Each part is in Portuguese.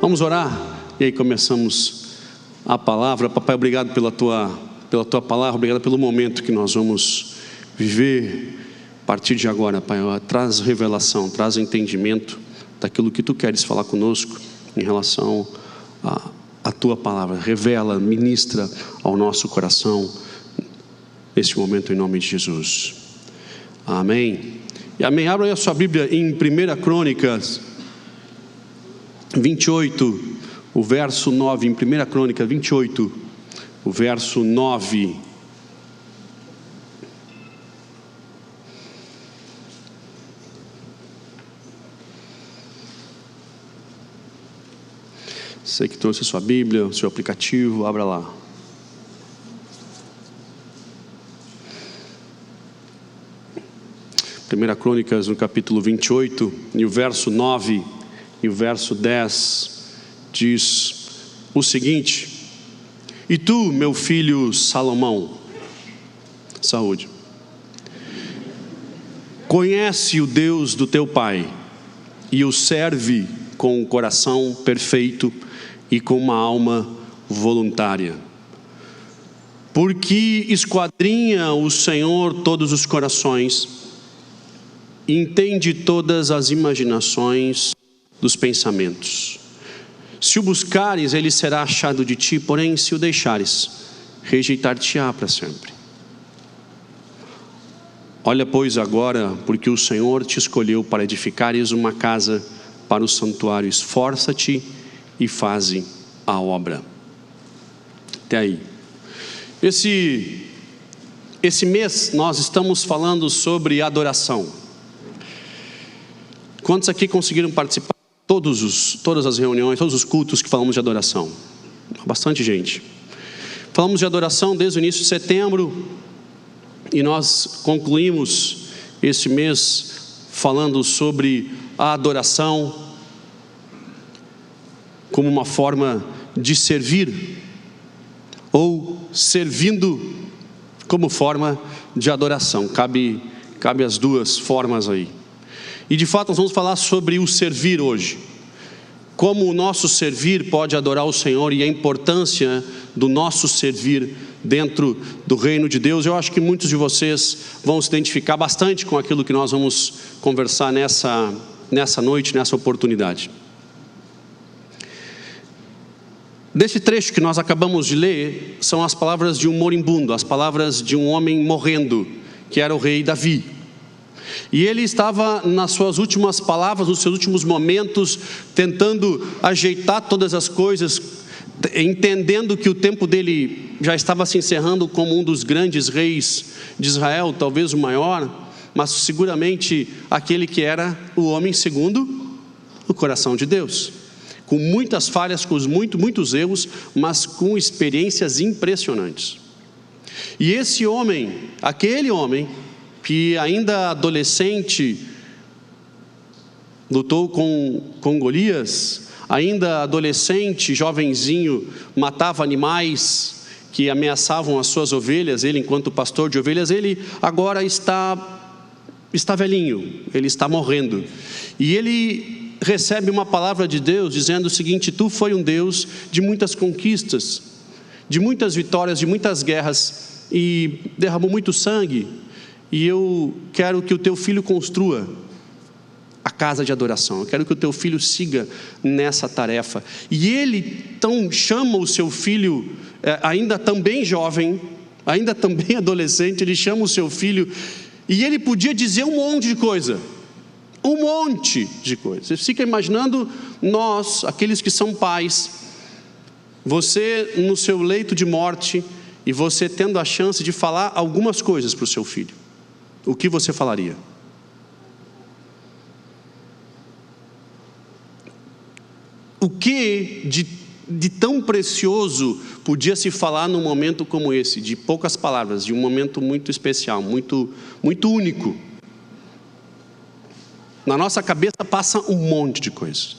Vamos orar e aí começamos a palavra. Papai, obrigado pela tua palavra, obrigado pelo momento que nós vamos viver a partir de agora, Pai. Traz revelação, traz entendimento daquilo que tu queres falar conosco em relação à tua palavra. Revela, ministra ao nosso coração neste momento, em nome de Jesus. Amém. E amém. Abra aí a sua Bíblia em 1 Crônicas 28, o verso 9. Em 1 Crônicas 28, o verso 9. Você que trouxe a sua Bíblia, o seu aplicativo, abra lá. Primeira Crônicas, no capítulo 28, e o verso 9 e o verso 10, diz o seguinte: E tu, meu filho Salomão, saúde, conhece o Deus do teu pai, e o serve com um coração perfeito e com uma alma voluntária. Porque esquadrinha o Senhor todos os corações, entende todas as imaginações dos pensamentos. Se o buscares, ele será achado de ti, porém se o deixares, rejeitar-te-á para sempre. Olha, pois, agora, porque o Senhor te escolheu para edificares uma casa para o santuário. Esforça-te e faze a obra. Até aí. Esse mês nós estamos falando sobre adoração. Quantos aqui conseguiram participar de todas as reuniões, todos os cultos que falamos de adoração? Bastante gente. Falamos de adoração desde o início de setembro, e nós concluímos esse mês falando sobre a adoração como uma forma de servir, ou servindo como forma de adoração. Cabe as duas formas aí. E de fato nós vamos falar sobre o servir hoje. Como o nosso servir pode adorar o Senhor e a importância do nosso servir dentro do reino de Deus. Eu acho que muitos de vocês vão se identificar bastante com aquilo que nós vamos conversar nessa noite, nessa oportunidade. Desse trecho que nós acabamos de ler, são as palavras de um moribundo, as palavras de um homem morrendo, que era o rei Davi. E ele estava nas suas últimas palavras, nos seus últimos momentos, tentando ajeitar todas as coisas, entendendo que o tempo dele já estava se encerrando como um dos grandes reis de Israel, talvez o maior, mas seguramente aquele que era o homem segundo o coração de Deus, com muitas falhas, com muitos erros, mas com experiências impressionantes. E esse homem, aquele homem que ainda adolescente lutou com Golias, ainda adolescente, jovenzinho, matava animais que ameaçavam as suas ovelhas. Ele, enquanto pastor de ovelhas, ele agora está velhinho, ele está morrendo, e ele recebe uma palavra de Deus dizendo o seguinte: tu foi um Deus de muitas conquistas, de muitas vitórias, de muitas guerras, e derramou muito sangue, e eu quero que o teu filho construa a casa de adoração. Eu quero que o teu filho siga nessa tarefa. E ele então chama o seu filho, ainda também jovem, ainda também adolescente, ele chama o seu filho, e ele podia dizer um monte de coisa. Um monte de coisas. Você fica imaginando nós, aqueles que são pais, você no seu leito de morte, e você tendo a chance de falar algumas coisas para o seu filho. O que você falaria? O que de tão precioso podia se falar num momento como esse, de poucas palavras, de um momento muito especial, muito único? Na nossa cabeça passa um monte de coisas.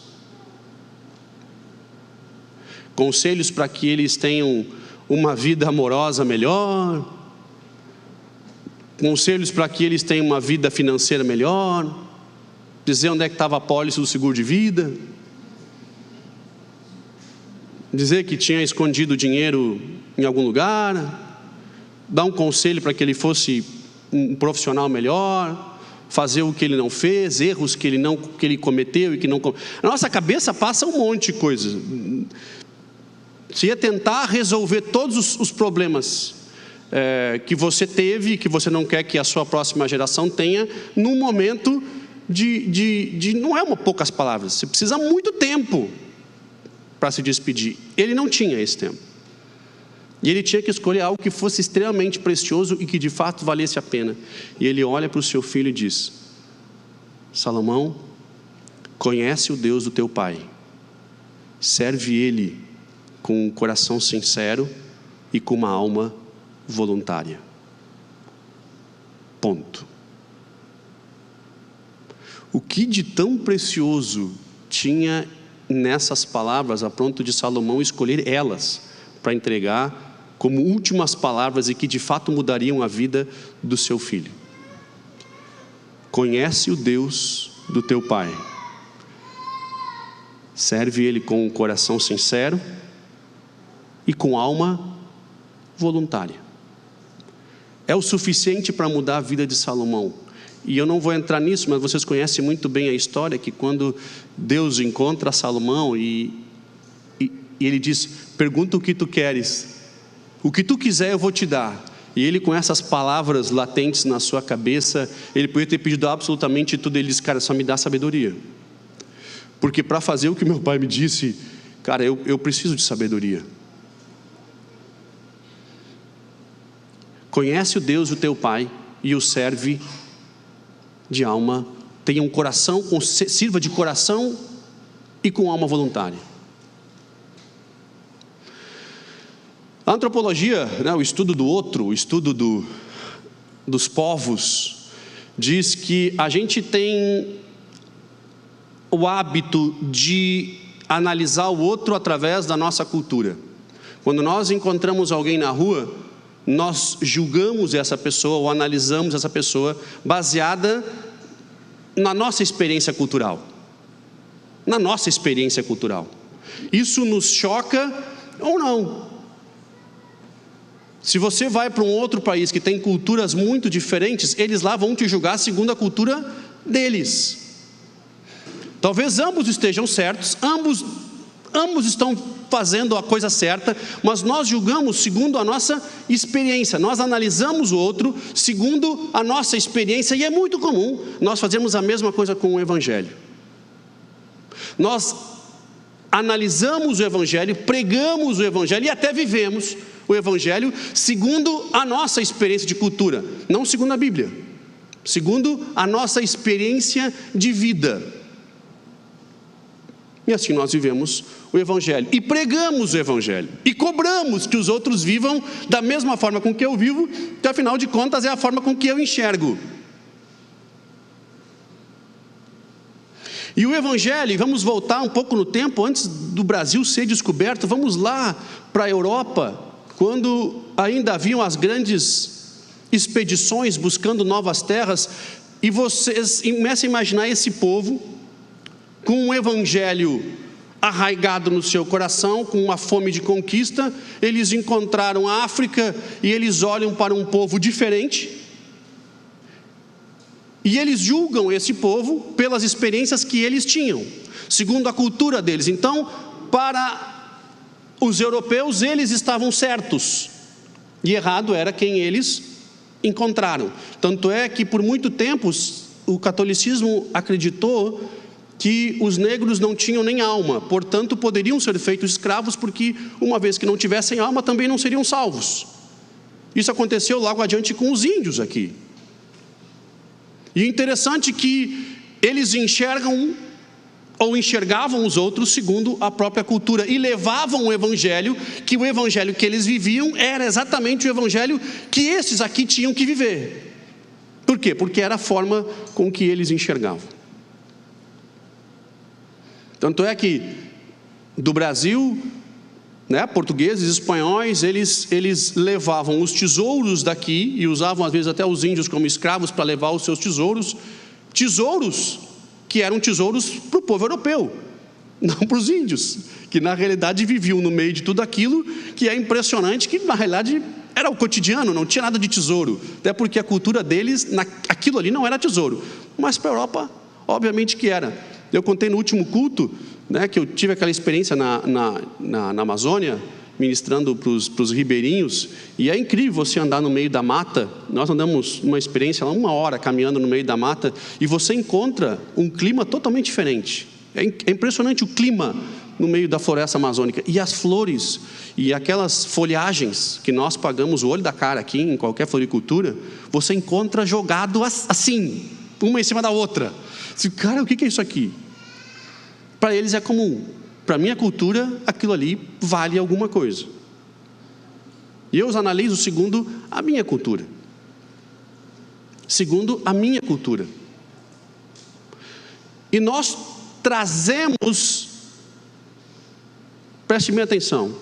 Conselhos para que eles tenham uma vida amorosa melhor, conselhos para que eles tenham uma vida financeira melhor, dizer onde é que estava a pólice do seguro de vida. dizer que tinha escondido dinheiro em algum lugar, dar um conselho para que ele fosse um profissional melhor, fazer o que ele não fez, erros que ele cometeu e que não cometeu. Na nossa cabeça passa um monte de coisa. Você ia tentar resolver todos os problemas que você teve e que você não quer que a sua próxima geração tenha, num momento não é poucas palavras, você precisa muito tempo para se despedir. Ele não tinha esse tempo. E ele tinha que escolher algo que fosse extremamente precioso e que de fato valesse a pena. E ele olha para o seu filho e diz: Salomão, conhece o Deus do teu pai, serve ele com um coração sincero e com uma alma voluntária. Ponto. O que de tão precioso tinha nessas palavras a ponto de Salomão escolher elas para entregar como últimas palavras e que de fato mudariam a vida do seu filho? Conhece o Deus do teu pai, serve ele com um coração sincero e com alma voluntária. É o suficiente para mudar a vida de Salomão. E eu não vou entrar nisso, mas vocês conhecem muito bem a história, que quando Deus encontra Salomão e ele diz: pergunta o que tu queres, o que tu quiser eu vou te dar. E ele, com essas palavras latentes na sua cabeça, ele podia ter pedido absolutamente tudo. Ele diz: cara, só me dá sabedoria, porque para fazer o que meu pai me disse, cara, eu preciso de sabedoria. Conhece o Deus do teu pai e o serve de alma, tenha um coração, sirva de coração e com alma voluntária. A antropologia, o estudo do outro, o estudo dos povos, diz que a gente tem o hábito de analisar o outro através da nossa cultura. Quando nós encontramos alguém na rua, nós julgamos essa pessoa ou analisamos essa pessoa baseada na nossa experiência cultural. Na nossa experiência cultural. Isso nos choca ou não. Se você vai para um outro país que tem culturas muito diferentes, eles lá vão te julgar segundo a cultura deles. Talvez ambos estejam certos, ambos estão fazendo a coisa certa, mas nós julgamos segundo a nossa experiência. Nós analisamos o outro segundo a nossa experiência, e é muito comum nós fazermos a mesma coisa com o Evangelho. Nós analisamos o Evangelho, pregamos o Evangelho e até vivemos o Evangelho segundo a nossa experiência de cultura, não segundo a Bíblia, segundo a nossa experiência de vida. E assim nós vivemos o Evangelho, e pregamos o Evangelho, e cobramos que os outros vivam da mesma forma com que eu vivo, que afinal de contas é a forma com que eu enxergo. E o Evangelho, vamos voltar um pouco no tempo, antes do Brasil ser descoberto, vamos lá para a Europa, quando ainda haviam as grandes expedições buscando novas terras, e vocês começam a imaginar esse povo com um Evangelho arraigado no seu coração, com uma fome de conquista. Eles encontraram a África e eles olham para um povo diferente, e eles julgam esse povo pelas experiências que eles tinham, segundo a cultura deles. Então, para os europeus, eles estavam certos, e errado era quem eles encontraram. Tanto é que por muito tempo o catolicismo acreditou que os negros não tinham nem alma, portanto poderiam ser feitos escravos, porque uma vez que não tivessem alma, também não seriam salvos. Isso aconteceu logo adiante com os índios aqui. E é interessante que eles enxergavam os outros segundo a própria cultura, e levavam o Evangelho, que o Evangelho que eles viviam era exatamente o Evangelho que esses aqui tinham que viver. Por quê? Porque era a forma com que eles enxergavam. Tanto é que do Brasil, portugueses, espanhóis, eles levavam os tesouros daqui, e usavam às vezes até os índios como escravos para levar os seus tesouros que eram tesouros para o povo europeu, não para os índios, que na realidade viviam no meio de tudo aquilo, que é impressionante, que na realidade era o cotidiano, não tinha nada de tesouro, até porque a cultura deles, aquilo ali não era tesouro, mas para a Europa, obviamente que era. Eu contei no último culto, né, que eu tive aquela experiência na Amazônia, ministrando para os ribeirinhos, e é incrível você andar no meio da mata. Nós andamos uma experiência lá, 1 hora caminhando no meio da mata, e você encontra um clima totalmente diferente. É impressionante o clima no meio da floresta amazônica, e as flores, e aquelas folhagens que nós pagamos o olho da cara aqui em qualquer floricultura, você encontra jogado assim, uma em cima da outra. Cara, o que é isso aqui? Para eles é comum. Para a minha cultura, aquilo ali vale alguma coisa. E eu os analiso segundo a minha cultura. Segundo a minha cultura. E nós trazemos, preste bem atenção,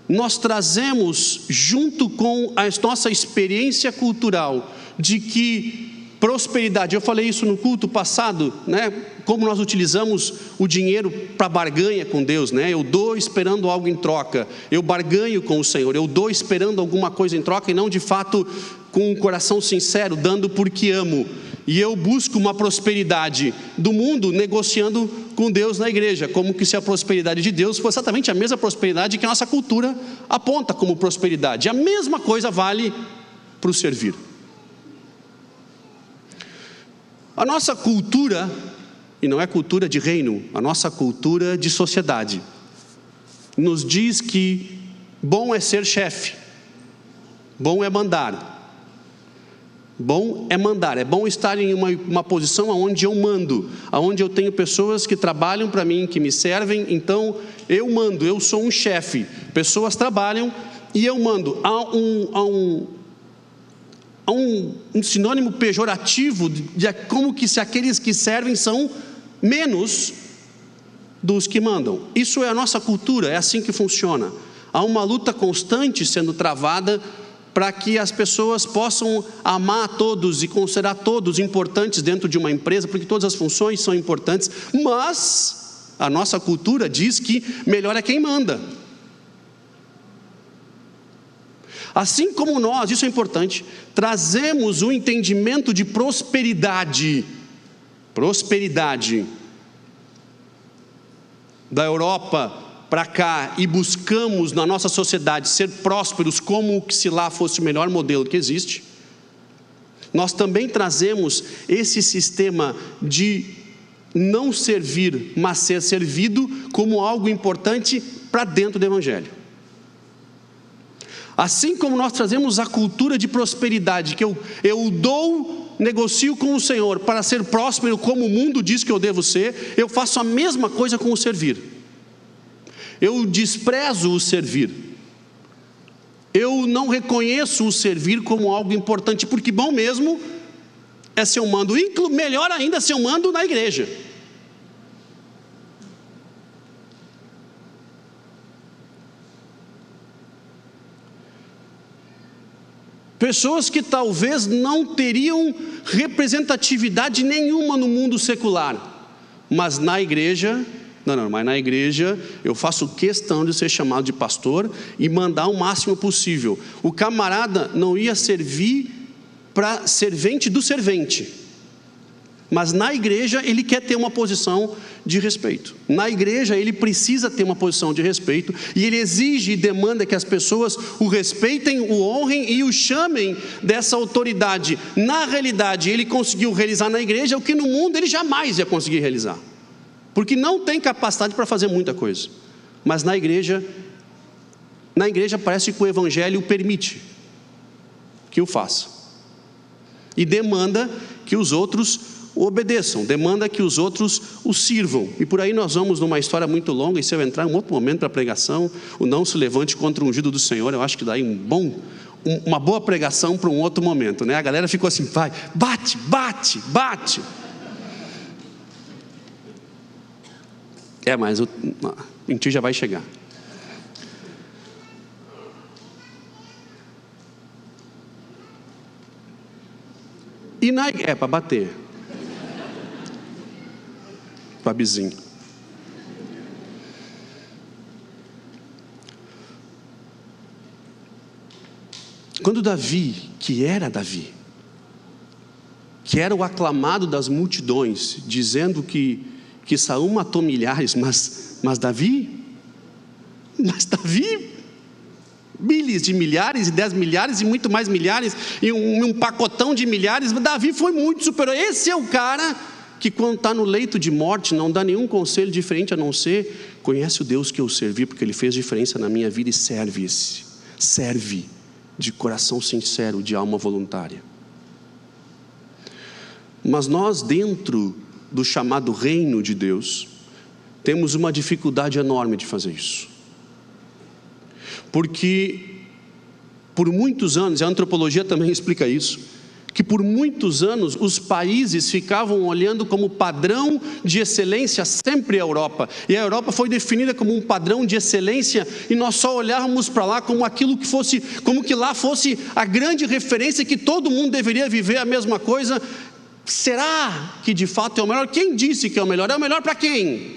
nós trazemos junto com a nossa experiência cultural de que prosperidade, eu falei isso no culto passado, né? Como nós utilizamos o dinheiro para barganha com Deus, né? Eu dou esperando algo em troca, eu barganho com o Senhor, eu dou esperando alguma coisa em troca e não de fato com um coração sincero, dando porque amo. E eu busco uma prosperidade do mundo negociando com Deus na igreja, como que se a prosperidade de Deus fosse exatamente a mesma prosperidade que a nossa cultura aponta como prosperidade. A mesma coisa vale para o servir. A nossa cultura, e não é cultura de reino, a nossa cultura de sociedade, nos diz que bom é ser chefe, bom é mandar. Bom é mandar, é bom estar em uma posição onde eu mando, onde eu tenho pessoas que trabalham para mim, que me servem, então eu mando, eu sou um chefe, pessoas trabalham e eu mando. Há um sinônimo pejorativo de como que se aqueles que servem são menos dos que mandam. Isso é a nossa cultura, é assim que funciona. Há uma luta constante sendo travada para que as pessoas possam amar a todos e considerar todos importantes dentro de uma empresa, porque todas as funções são importantes, mas a nossa cultura diz que melhor é quem manda. Assim como nós, isso é importante, trazemos o entendimento de prosperidade da Europa para cá e buscamos na nossa sociedade ser prósperos como se lá fosse o melhor modelo que existe, nós também trazemos esse sistema de não servir, mas ser servido como algo importante para dentro do Evangelho. Assim como nós trazemos a cultura de prosperidade, que eu negocio com o Senhor para ser próspero como o mundo diz que eu devo ser, eu faço a mesma coisa com o servir. Eu desprezo o servir. Eu não reconheço o servir como algo importante, porque bom mesmo é se eu mando, melhor ainda se eu mando na igreja. Pessoas que talvez não teriam representatividade nenhuma no mundo secular, mas na igreja, mas na igreja eu faço questão de ser chamado de pastor e mandar o máximo possível. O camarada não ia servir para servente do servente, mas na igreja ele quer ter uma posição de respeito. Na igreja ele precisa ter uma posição de respeito, e ele exige e demanda que as pessoas o respeitem, o honrem e o chamem dessa autoridade. Na realidade ele conseguiu realizar na igreja o que no mundo ele jamais ia conseguir realizar, porque não tem capacidade para fazer muita coisa. Mas na igreja parece que o Evangelho permite que o faça, e demanda que os outros o obedeçam, demanda que os outros o sirvam. E por aí nós vamos numa história muito longa, e se eu entrar em um outro momento para a pregação, o não se levante contra o ungido do Senhor, eu acho que daí uma boa pregação para um outro momento, né? A galera ficou assim, vai, bate, bate, bate. Mas em ti já vai chegar. E para bater. Babizinho. quando Davi, que era o aclamado das multidões, dizendo que Saul matou milhares, mas Davi, milhares de milhares, e 10 milhares, e muito mais milhares, e um pacotão de milhares. Davi foi muito superior. Esse é o cara que, quando está no leito de morte, não dá nenhum conselho diferente a não ser: conhece o Deus que eu servi, porque Ele fez diferença na minha vida, e serve de coração sincero, de alma voluntária. Mas nós, dentro do chamado reino de Deus, temos uma dificuldade enorme de fazer isso. Porque por muitos anos, e a antropologia também explica isso, que por muitos anos os países ficavam olhando como padrão de excelência sempre a Europa, e a Europa foi definida como um padrão de excelência, e nós só olhávamos para lá como aquilo que fosse, como que lá fosse a grande referência, que todo mundo deveria viver a mesma coisa. Será que de fato é o melhor? Quem disse que é o melhor? É o melhor para quem?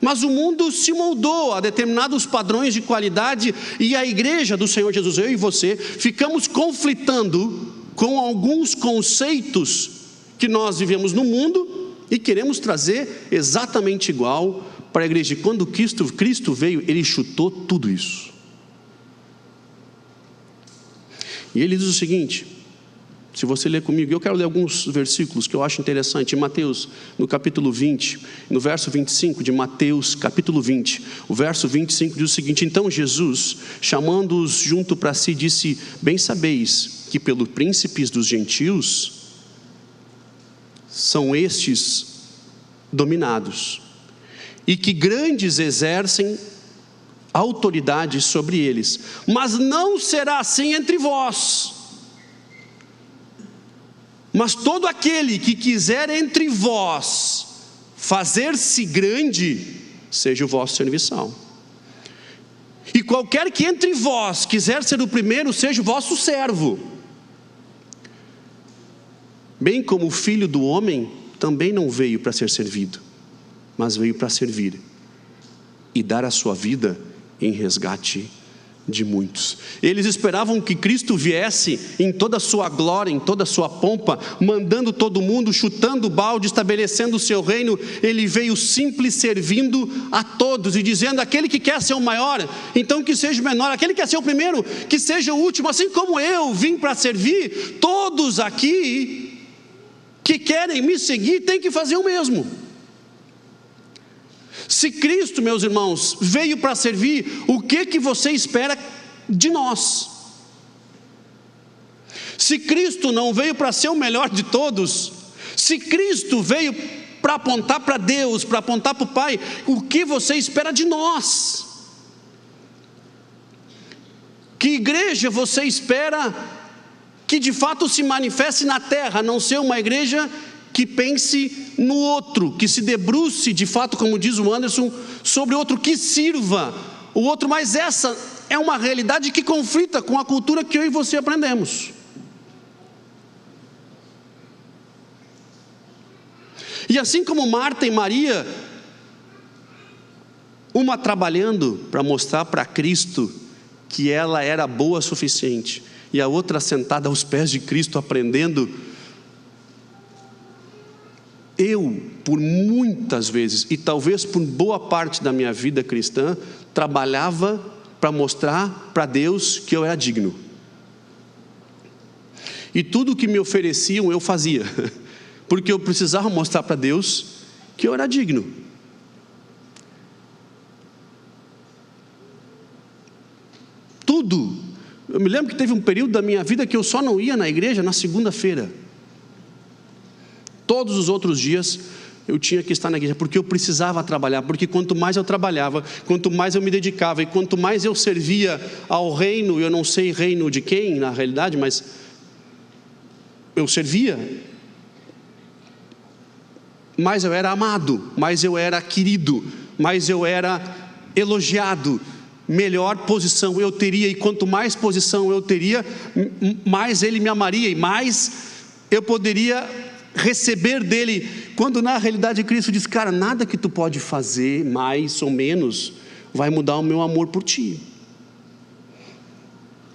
Mas o mundo se moldou a determinados padrões de qualidade, e a igreja do Senhor Jesus, eu e você, ficamos conflitando com alguns conceitos que nós vivemos no mundo e queremos trazer exatamente igual para a igreja. E quando Cristo veio, Ele chutou tudo isso. E Ele diz o seguinte, se você ler comigo, eu quero ler alguns versículos que eu acho interessante. Em Mateus, no capítulo 20, no verso 25 de Mateus, capítulo 20, o verso 25 diz o seguinte: então Jesus, chamando-os junto para si, disse: bem sabeis que pelos príncipes dos gentios são estes dominados, e que grandes exercem autoridade sobre eles, mas não será assim entre vós. Mas todo aquele que quiser entre vós fazer-se grande, seja o vosso serviçal. E qualquer que entre vós quiser ser o primeiro, seja o vosso servo. Bem como o Filho do Homem também não veio para ser servido, mas veio para servir e dar a sua vida em resgate de muitos. Eles esperavam que Cristo viesse em toda a sua glória, em toda a sua pompa, mandando todo mundo, chutando o balde, estabelecendo o seu reino. Ele veio simples, servindo a todos e dizendo: aquele que quer ser o maior, então que seja o menor; aquele que quer ser o primeiro, que seja o último. Assim como eu vim para servir, todos aqui que querem me seguir têm que fazer o mesmo. Se Cristo, meus irmãos, veio para servir, o que você espera de nós? Se Cristo não veio para ser o melhor de todos, se Cristo veio para apontar para Deus, para apontar para o Pai, o que você espera de nós? Que igreja você espera que de fato se manifeste na terra, a não ser uma igreja que pense no outro, que se debruce de fato, como diz o Anderson, sobre o outro, que sirva o outro? Mas essa é uma realidade que conflita com a cultura que eu e você aprendemos. E assim como Marta e Maria, uma trabalhando para mostrar para Cristo que ela era boa o suficiente, e a outra sentada aos pés de Cristo aprendendo, eu, por muitas vezes, e talvez por boa parte da minha vida cristã, trabalhava para mostrar para Deus que eu era digno. E tudo que me ofereciam eu fazia, porque eu precisava mostrar para Deus que eu era digno. Tudo. Eu me lembro que teve um período da minha vida que eu só não ia na igreja na segunda-feira. Todos os outros dias eu tinha que estar na igreja, porque eu precisava trabalhar, porque quanto mais eu trabalhava, quanto mais eu me dedicava, e quanto mais eu servia ao reino, eu não sei reino de quem na realidade, mas eu servia, mais eu era amado, mais eu era querido, mais eu era elogiado, melhor posição eu teria, e quanto mais posição eu teria, mais Ele me amaria, e mais eu poderia receber dele, quando na realidade Cristo diz: cara, nada que tu pode fazer mais ou menos vai mudar o meu amor por ti.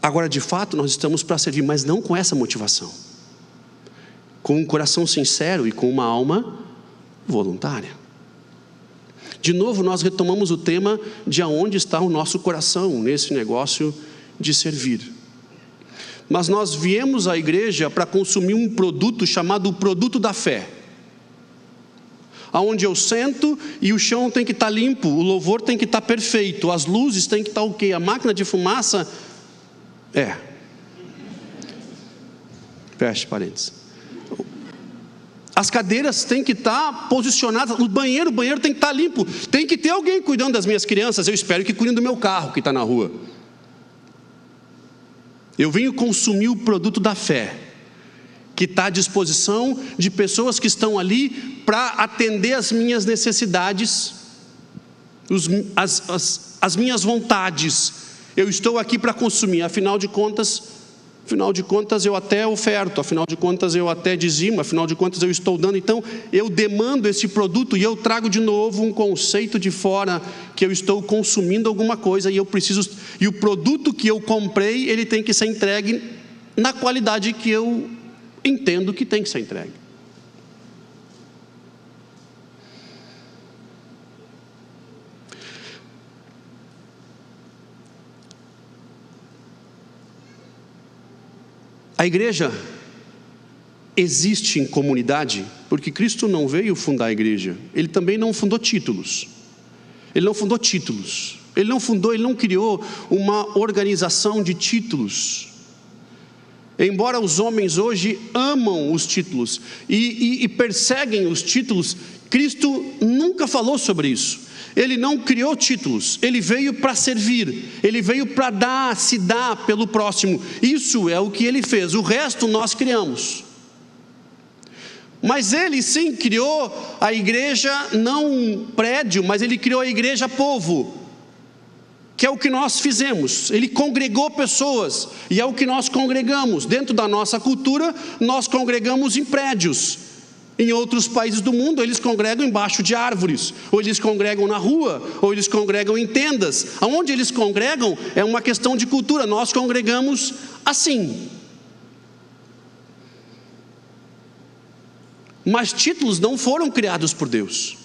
Agora, de fato, nós estamos para servir, mas não com essa motivação. Com um coração sincero e com uma alma voluntária. De novo, nós retomamos o tema de aonde está o nosso coração nesse negócio de servir. Mas nós viemos à igreja para consumir um produto chamado o produto da fé. Onde eu sento e o chão tem que estar limpo, o louvor tem que estar perfeito, as luzes tem que estar ok, a máquina de fumaça... Feche parênteses. As cadeiras têm que estar posicionadas, o banheiro tem que estar limpo, tem que ter alguém cuidando das minhas crianças, eu espero que cuidem do meu carro que está na rua. Eu venho consumir o produto da fé, que está à disposição de pessoas que estão ali para atender as minhas necessidades, as minhas vontades. Eu estou aqui para consumir, afinal de contas eu até oferto, afinal de contas eu até dizimo, afinal de contas eu estou dando. Então eu demando esse produto e eu trago de novo um conceito de fora, que eu estou consumindo alguma coisa e eu preciso, e o produto que eu comprei, ele tem que ser entregue na qualidade que eu entendo que tem que ser entregue. A igreja existe em comunidade porque Cristo não veio fundar a igreja. Ele também não fundou títulos. Ele não criou uma organização de títulos. Embora os homens hoje amam os títulos e perseguem os títulos, Cristo nunca falou sobre isso. Ele não criou títulos, ele veio para servir, ele veio para se dar pelo próximo. Isso é o que ele fez, o resto nós criamos. Mas ele sim criou a igreja, não um prédio, mas ele criou a igreja povo, que é o que nós fizemos. Ele congregou pessoas, e é o que nós congregamos. Dentro da nossa cultura, nós congregamos em prédios. Em outros países do mundo, eles congregam embaixo de árvores, ou eles congregam na rua, ou eles congregam em tendas. Aonde eles congregam é uma questão de cultura. Nós congregamos assim. Mas títulos não foram criados por Deus.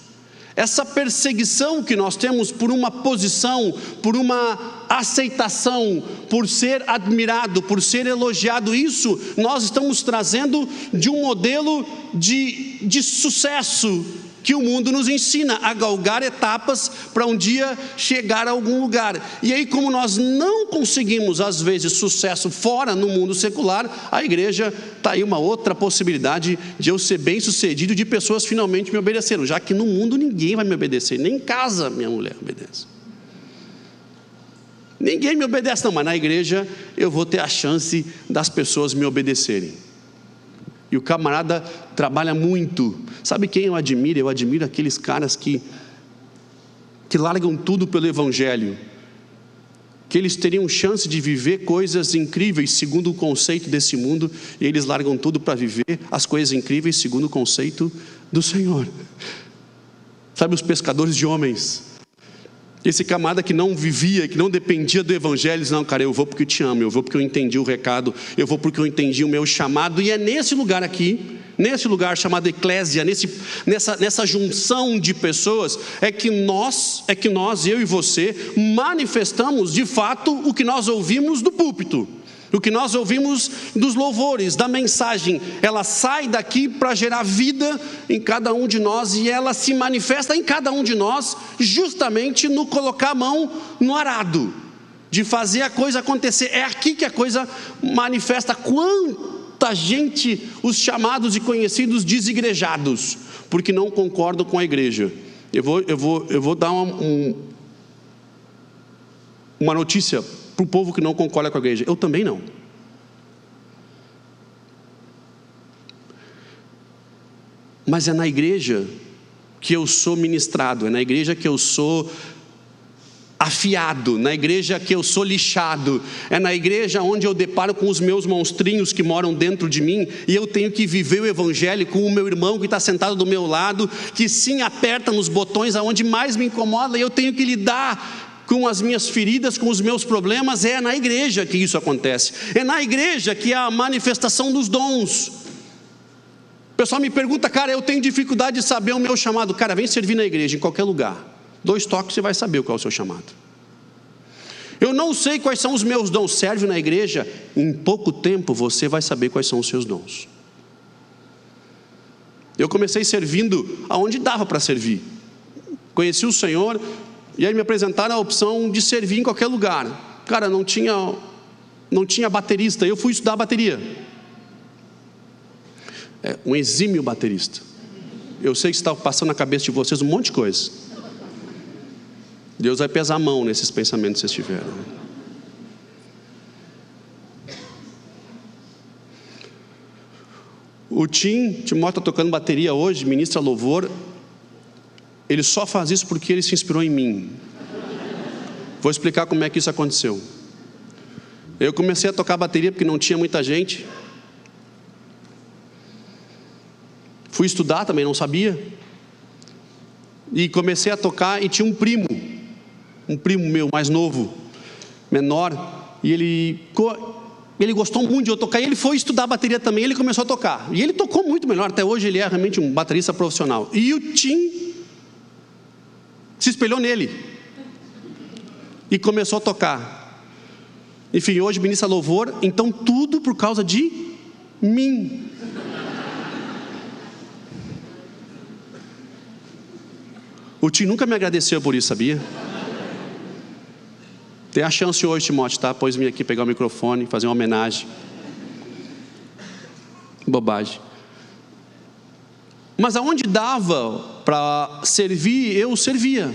Essa perseguição que nós temos por uma posição, por uma aceitação, por ser admirado, por ser elogiado, isso nós estamos trazendo de um modelo de sucesso que o mundo nos ensina a galgar etapas para um dia chegar a algum lugar. E aí, como nós não conseguimos às vezes sucesso fora no mundo secular, a igreja está aí uma outra possibilidade de eu ser bem sucedido, de pessoas finalmente me obedeceram, já que no mundo ninguém vai me obedecer, nem em casa minha mulher obedece. Ninguém me obedece não, mas na igreja eu vou ter a chance das pessoas me obedecerem. E o camarada trabalha muito. Sabe quem eu admiro? Eu admiro aqueles caras que largam tudo pelo evangelho, que eles teriam chance de viver coisas incríveis segundo o conceito desse mundo, e eles largam tudo para viver as coisas incríveis segundo o conceito do Senhor. Sabe os pescadores de homens? Esse camarada que não vivia, que não dependia do evangelho, diz, não, cara, eu vou porque eu te amo, eu vou porque eu entendi o recado, eu vou porque eu entendi o meu chamado. E é nesse lugar aqui, nesse lugar chamado eclésia, nessa junção de pessoas, é que nós, eu e você, manifestamos de fato o que nós ouvimos do púlpito, o que nós ouvimos dos louvores, da mensagem. Ela sai daqui para gerar vida em cada um de nós, e ela se manifesta em cada um de nós, justamente no colocar a mão no arado, de fazer a coisa acontecer. É aqui que a coisa manifesta. Quanta gente, os chamados e conhecidos desigrejados, porque não concordam com a igreja. Eu vou dar uma notícia para o povo que não concorda com a igreja. Eu também não. Mas é na igreja que eu sou ministrado, é na igreja que eu sou afiado, na igreja que eu sou lixado, é na igreja onde eu deparo com os meus monstrinhos que moram dentro de mim, e eu tenho que viver o evangelho com o meu irmão que está sentado do meu lado, que sim aperta nos botões aonde mais me incomoda, e eu tenho que lidar com as minhas feridas, com os meus problemas. É na igreja que isso acontece. É na igreja que há a manifestação dos dons. O pessoal me pergunta: cara, eu tenho dificuldade de saber o meu chamado. Cara, vem servir na igreja, em qualquer lugar. 2 toques você vai saber qual é o seu chamado. Eu não sei quais são os meus dons. Serve na igreja, em pouco tempo você vai saber quais são os seus dons. Eu comecei servindo aonde dava para servir. Conheci o Senhor e aí me apresentaram a opção de servir em qualquer lugar. Cara, não tinha baterista, eu fui estudar bateria. Um exímio baterista. Eu sei que está passando na cabeça de vocês um monte de coisa. Deus vai pesar a mão nesses pensamentos que vocês tiveram. O Timóteo está tocando bateria hoje, ministra louvor. Ele só faz isso porque ele se inspirou em mim. Vou explicar como é que isso aconteceu. Eu comecei a tocar bateria porque não tinha muita gente. Fui estudar também, não sabia. E comecei a tocar e tinha um primo meu mais novo, menor, e ele gostou muito de eu tocar, e ele foi estudar bateria também, ele começou a tocar, e ele tocou muito melhor, até hoje ele é realmente um baterista profissional, e o Tim se espelhou nele, e começou a tocar. Enfim, hoje ministra louvor, então tudo por causa de mim. O Tim nunca me agradeceu por isso, sabia? Tem a chance hoje, Timóteo, tá? Pois vim aqui pegar o microfone, fazer uma homenagem. Bobagem. Mas aonde dava para servir, eu servia.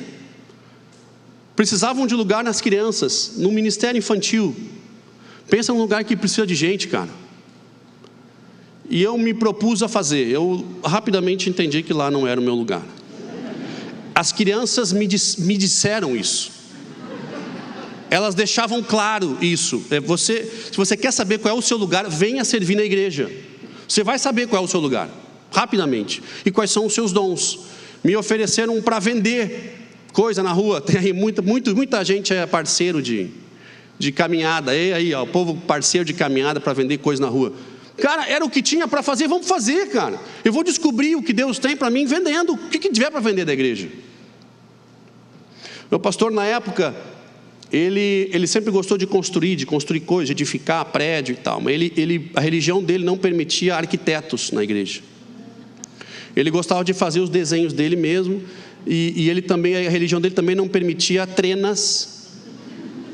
Precisavam de lugar nas crianças, no ministério infantil. Pensa num lugar que precisa de gente, cara. E eu me propus a fazer. Eu rapidamente entendi que lá não era o meu lugar. As crianças me disseram isso. Elas deixavam claro isso. Se você quer saber qual é o seu lugar, venha servir na igreja. Você vai saber qual é o seu lugar, rapidamente. E quais são os seus dons. Me ofereceram para vender coisa na rua. Tem aí muita gente é parceiro de caminhada. E aí, ó, o povo parceiro de caminhada para vender coisa na rua. Cara, era o que tinha para fazer, vamos fazer, cara. Eu vou descobrir o que Deus tem para mim vendendo. O que tiver para vender da igreja. Meu pastor, na época, ele sempre gostou de construir coisas, de edificar prédio e tal. Mas a religião dele não permitia arquitetos na igreja. Ele gostava de fazer os desenhos dele mesmo. E a religião dele também não permitia trenas,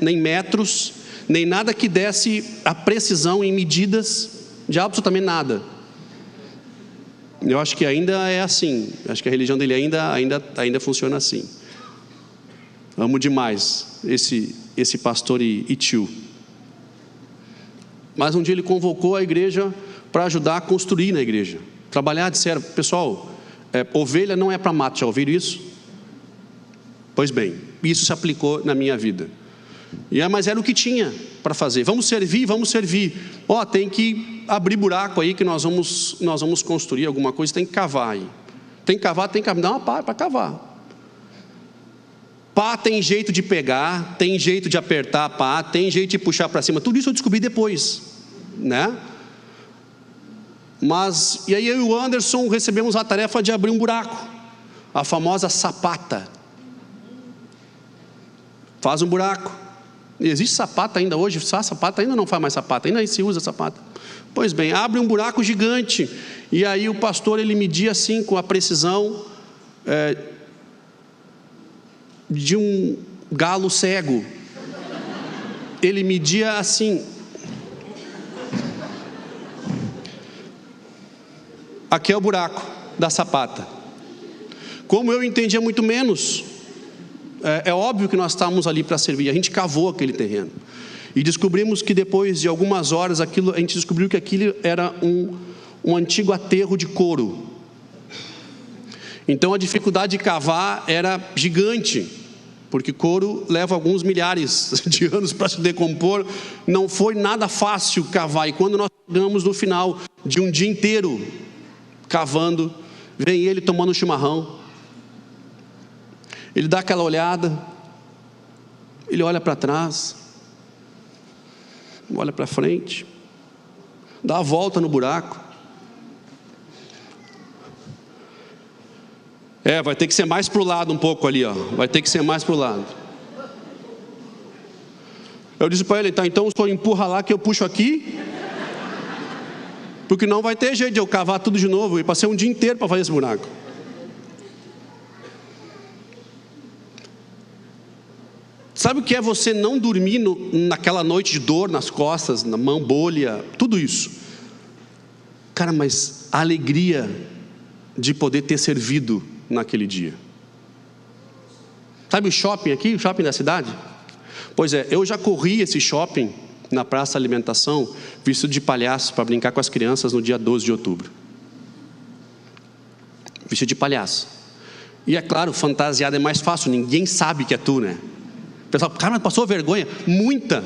nem metros, nem nada que desse a precisão em medidas de absolutamente nada. Eu acho que ainda é assim. Acho que a religião dele ainda funciona assim. Amo demais esse pastor e tio. Mas um dia ele convocou a igreja para ajudar a construir na igreja. Trabalhar, disseram: pessoal, ovelha não é para mato, já ouviram isso? Pois bem, isso se aplicou na minha vida. Mas era o que tinha para fazer. Vamos servir. Tem que abrir buraco aí que nós vamos construir alguma coisa, tem que cavar aí. Tem que cavar, dá uma pá para cavar. Pá tem jeito de pegar, tem jeito de apertar a pá, tem jeito de puxar para cima. Tudo isso eu descobri depois, né? E aí eu e o Anderson recebemos a tarefa de abrir um buraco. A famosa sapata. Faz um buraco. Existe sapata ainda hoje? Sapata ainda não faz mais sapata, ainda se usa sapata. Pois bem, abre um buraco gigante. E aí o pastor, ele media assim com a precisão de um galo cego. Ele media assim. Aqui é o buraco da sapata. Como eu entendia muito menos, é óbvio que nós estávamos ali para servir. A gente cavou aquele terreno e descobrimos que depois de algumas horas a gente descobriu que aquilo era um antigo aterro de couro. Então a dificuldade de cavar era gigante, porque couro leva alguns milhares de anos para se decompor. Não foi nada fácil cavar. E quando nós chegamos no final de um dia inteiro cavando, vem ele tomando chimarrão. Ele dá aquela olhada, Ele olha para trás, olha para frente, dá a volta no buraco. Vai ter que ser mais para o lado um pouco ali, ó. Vai ter que ser mais para o lado. Eu disse para ele, tá, então o senhor empurra lá que eu puxo aqui, porque não vai ter jeito de eu cavar tudo de novo. Eu passei um dia inteiro para fazer esse buraco. Sabe o que é você não dormir naquela noite de dor nas costas, na mão, bolha, tudo isso? Cara, mas a alegria de poder ter servido naquele dia. Sabe o shopping aqui, o shopping da cidade? Pois é, eu já corri esse shopping na praça de alimentação, vestido de palhaço para brincar com as crianças no dia 12 de outubro. Vestido de palhaço. E é claro, fantasiado é mais fácil, ninguém sabe que é tu, né? O pessoal, cara, mas passou vergonha? Muita.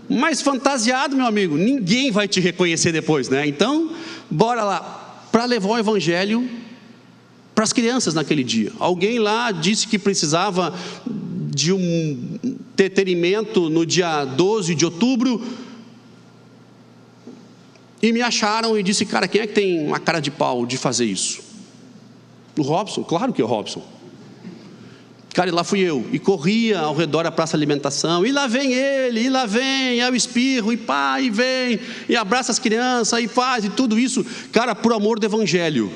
Mas fantasiado, meu amigo, ninguém vai te reconhecer depois, né? Então, bora lá, para levar o evangelho para as crianças naquele dia. Alguém lá disse que precisava de um entretenimento no dia 12 de outubro, e me acharam e disse, cara, quem é que tem uma cara de pau de fazer isso? O Robson, claro que é o Robson. Cara, e lá fui eu, e corria ao redor da praça de alimentação, e lá vem ele, e lá vem, eu espirro, e pá, e vem, e abraça as crianças, e faz, e tudo isso, cara, por amor do evangelho.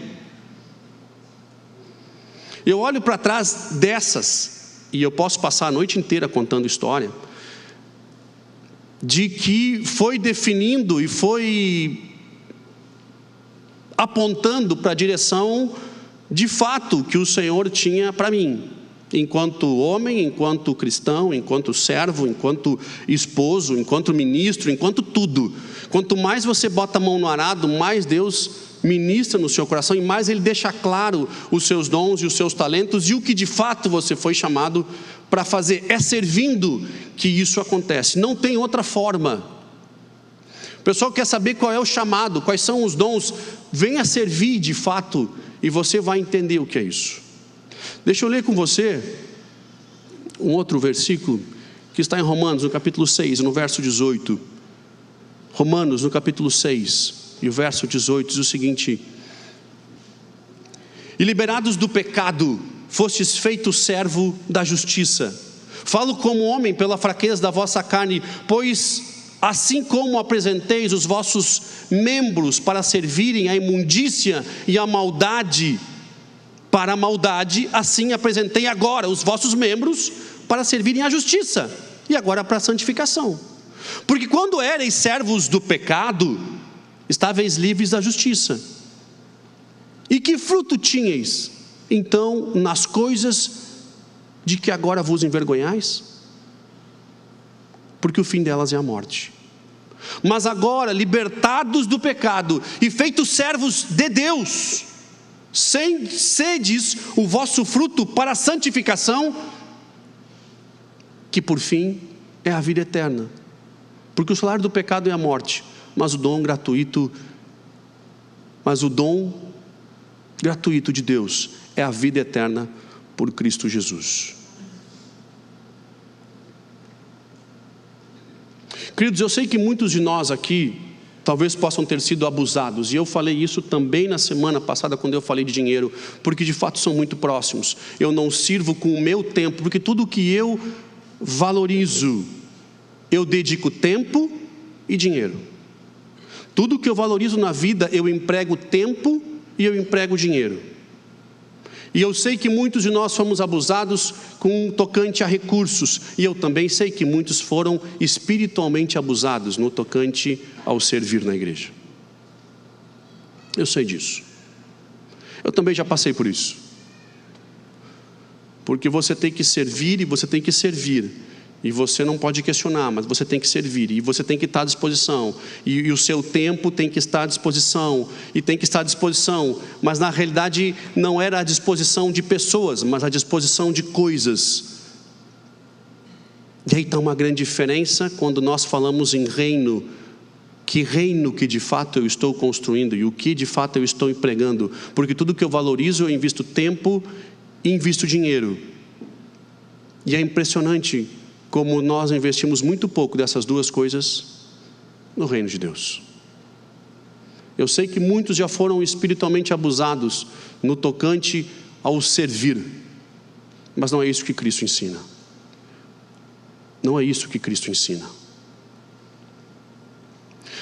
Eu olho para trás dessas, e eu posso passar a noite inteira contando história, de que foi definindo e foi apontando para a direção de fato que o Senhor tinha para mim, enquanto homem, enquanto cristão, enquanto servo, enquanto esposo, enquanto ministro, enquanto tudo. Quanto mais você bota a mão no arado, mais Deus ministra no seu coração e mais Ele deixa claro os seus dons e os seus talentos e o que de fato você foi chamado para fazer. É servindo que isso acontece, não tem outra forma. O pessoal quer saber qual é o chamado, quais são os dons. Venha servir de fato e você vai entender o que é isso. Deixa eu ler com você um outro versículo que está em Romanos, no capítulo 6, no verso 18. Romanos, no capítulo 6, e o verso 18 diz o seguinte: e liberados do pecado, fostes feito servo da justiça. Falo como homem pela fraqueza da vossa carne, pois assim como apresenteis os vossos membros para servirem à imundícia e à maldade, para a maldade, assim apresentei agora os vossos membros para servirem à justiça, e agora para a santificação. Porque quando erais servos do pecado, estáveis livres da justiça. E que fruto tinhais, então, nas coisas de que agora vos envergonhais? Porque o fim delas é a morte. Mas agora, libertados do pecado e feitos servos de Deus, sedes o vosso fruto para a santificação, que por fim é a vida eterna. Porque o salário do pecado é a morte, mas o dom gratuito de Deus é a vida eterna por Cristo Jesus. Queridos, eu sei que muitos de nós aqui talvez possam ter sido abusados, e eu falei isso também na semana passada quando eu falei de dinheiro, porque de fato são muito próximos. Eu não sirvo com o meu tempo, porque tudo que eu valorizo, eu dedico tempo e dinheiro. Tudo que eu valorizo na vida, eu emprego tempo e eu emprego dinheiro. E eu sei que muitos de nós fomos abusados com um tocante a recursos. E eu também sei que muitos foram espiritualmente abusados no tocante ao servir na igreja. Eu sei disso. Eu também já passei por isso. Porque você tem que servir e você tem que servir. E você não pode questionar, mas você tem que servir, e você tem que estar à disposição, e o seu tempo tem que estar à disposição, e tem que estar à disposição, mas na realidade não era a disposição de pessoas, mas a disposição de coisas. E aí está uma grande diferença quando nós falamos em reino, que de fato eu estou construindo, e o que de fato eu estou empregando, porque tudo que eu valorizo eu invisto tempo e invisto dinheiro. E é impressionante como nós investimos muito pouco dessas duas coisas no reino de Deus. Eu sei que muitos já foram espiritualmente abusados no tocante ao servir, mas não é isso que Cristo ensina. Não é isso que Cristo ensina.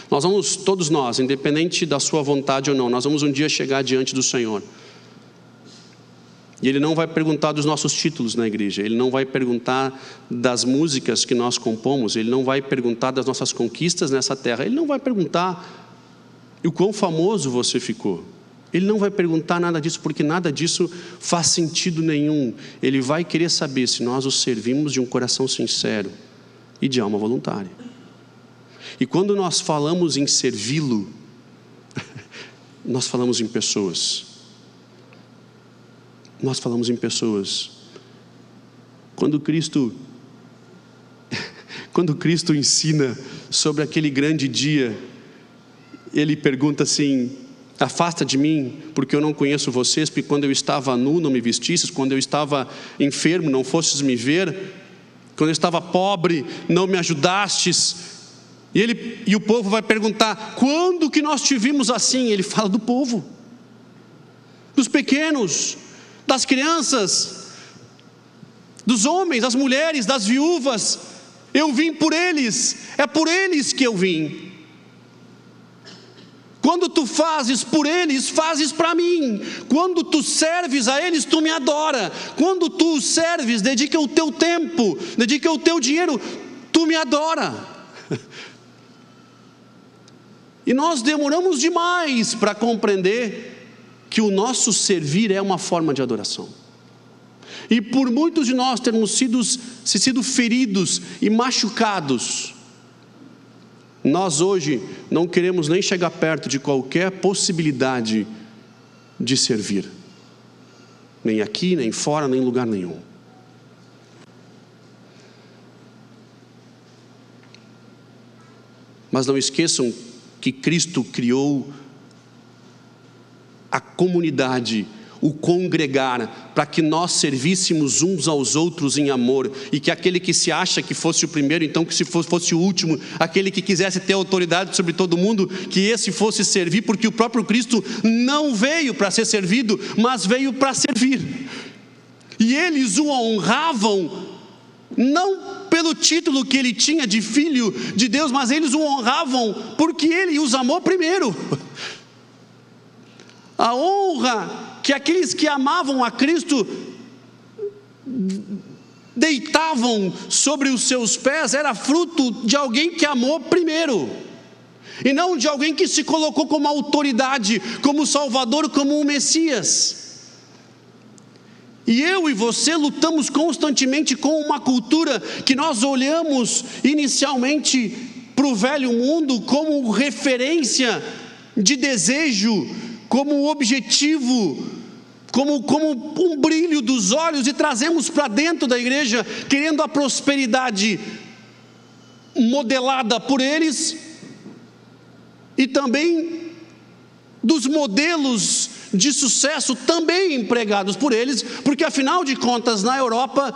Nós vamos, todos nós, independente da sua vontade ou não, nós vamos um dia chegar diante do Senhor. E Ele não vai perguntar dos nossos títulos na igreja, Ele não vai perguntar das músicas que nós compomos, Ele não vai perguntar das nossas conquistas nessa terra, Ele não vai perguntar o quão famoso você ficou. Ele não vai perguntar nada disso, porque nada disso faz sentido nenhum. Ele vai querer saber se nós o servimos de um coração sincero e de alma voluntária. E quando nós falamos em servi-lo, nós falamos em pessoas. Nós falamos em pessoas. Quando Cristo ensina sobre aquele grande dia, Ele pergunta assim: afasta de mim, porque eu não conheço vocês, porque quando eu estava nu não me vestistes, quando eu estava enfermo não fostes me ver, quando eu estava pobre não me ajudastes. E o povo vai perguntar: quando que nós te vimos assim? Ele fala do povo, dos pequenos, das crianças, dos homens, das mulheres, das viúvas. Eu vim por eles, é por eles que eu vim. Quando tu fazes por eles, fazes para mim. Quando tu serves a eles, tu me adora. Quando tu os serves, dedica o teu tempo, dedica o teu dinheiro, tu me adora. E nós demoramos demais para compreender que o nosso servir é uma forma de adoração. E por muitos de nós termos sido feridos e machucados, nós hoje não queremos nem chegar perto de qualquer possibilidade de servir. Nem aqui, nem fora, nem em lugar nenhum. Mas não esqueçam que Cristo criou a comunidade, o congregar, para que nós servíssemos uns aos outros em amor, e que aquele que se acha que fosse o primeiro, então que se fosse o último, aquele que quisesse ter autoridade sobre todo mundo, que esse fosse servir, porque o próprio Cristo não veio para ser servido, mas veio para servir. E eles o honravam, não pelo título que ele tinha de filho de Deus, mas eles o honravam porque ele os amou primeiro. A honra que aqueles que amavam a Cristo deitavam sobre os seus pés era fruto de alguém que amou primeiro, e não de alguém que se colocou como autoridade, como Salvador, como um Messias. E eu e você lutamos constantemente com uma cultura que nós olhamos inicialmente para o velho mundo como referência de desejo, como objetivo, como um brilho dos olhos, e trazemos para dentro da igreja, querendo a prosperidade modelada por eles, e também dos modelos de sucesso também empregados por eles, porque afinal de contas na Europa,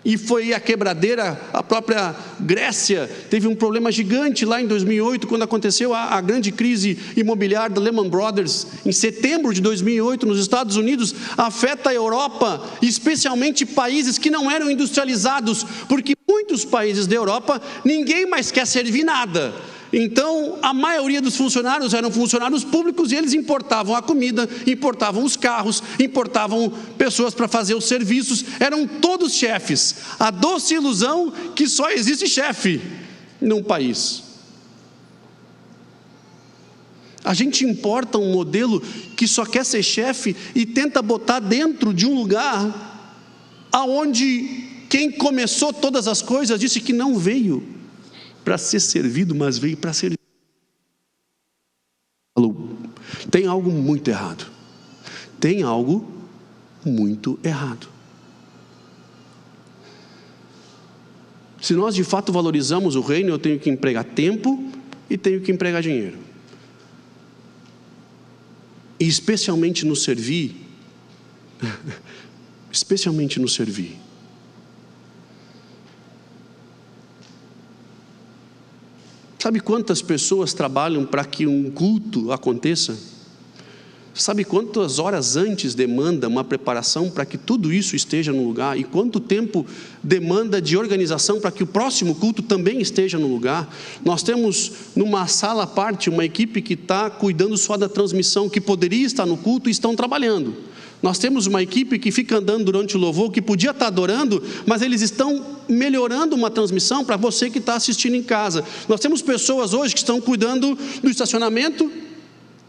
e foi a quebradeira, a própria Grécia teve um problema gigante lá em 2008, quando aconteceu a grande crise imobiliária da Lehman Brothers, em setembro de 2008, nos Estados Unidos, afeta a Europa, especialmente países que não eram industrializados, porque muitos países da Europa, ninguém mais quer servir nada. Então, a maioria dos funcionários eram funcionários públicos, e eles importavam a comida, importavam os carros, importavam pessoas para fazer os serviços, eram todos chefes. A doce ilusão que só existe chefe num país. A gente importa um modelo que só quer ser chefe e tenta botar dentro de um lugar aonde quem começou todas as coisas disse que não veio para ser servido, mas veio para servir. Tem algo muito errado. Tem algo muito errado. Se nós de fato valorizamos o reino, eu tenho que empregar tempo e tenho que empregar dinheiro. E especialmente no servir, Sabe quantas pessoas trabalham para que um culto aconteça? Sabe quantas horas antes demanda uma preparação para que tudo isso esteja no lugar? E quanto tempo demanda de organização para que o próximo culto também esteja no lugar? Nós temos numa sala à parte uma equipe que está cuidando só da transmissão, que poderia estar no culto e estão trabalhando. Nós temos uma equipe que fica andando durante o louvor, que podia estar adorando, mas eles estão melhorando uma transmissão para você que está assistindo em casa. Nós temos pessoas hoje que estão cuidando do estacionamento,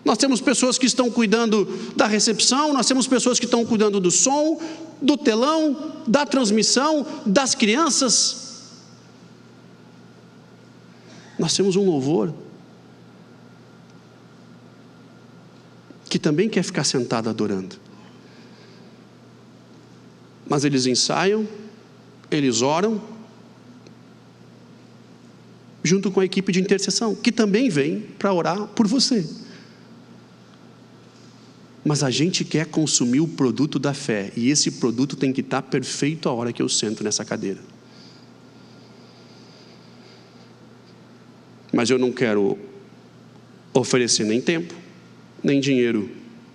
nós temos pessoas que estão cuidando da recepção, nós temos pessoas que estão cuidando do som, do telão, da transmissão, das crianças. Nós temos um louvor que também quer ficar sentado adorando. Mas eles ensaiam, eles oram, junto com a equipe de intercessão, que também vem para orar por você. Mas a gente quer consumir o produto da fé, e esse produto tem que estar perfeito a hora que eu sento nessa cadeira. Mas eu não quero oferecer nem tempo, nem dinheiro,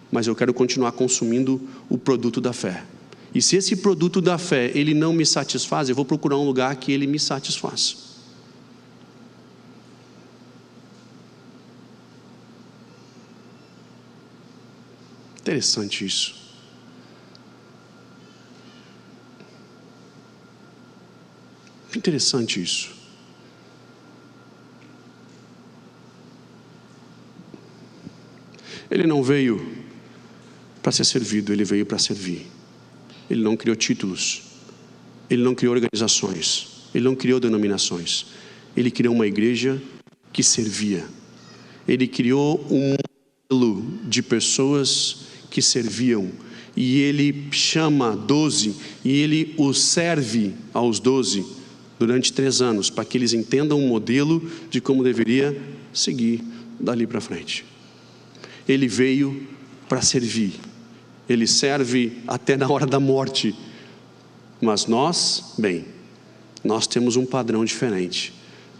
mas eu quero continuar consumindo o produto da fé. E se esse produto da fé, ele não me satisfaz, eu vou procurar um lugar que ele me satisfaça. Interessante isso. Interessante isso. Ele não veio para ser servido, ele veio para servir. Ele não criou títulos, ele não criou organizações, ele não criou denominações. Ele criou uma igreja que servia. Ele criou um modelo de pessoas que serviam, e ele chama 12, e ele os serve aos 12 durante 3 anos, para que eles entendam um modelo de como deveria seguir dali para frente. Ele veio para servir, ele serve até na hora da morte, mas nós, bem, nós temos um padrão diferente.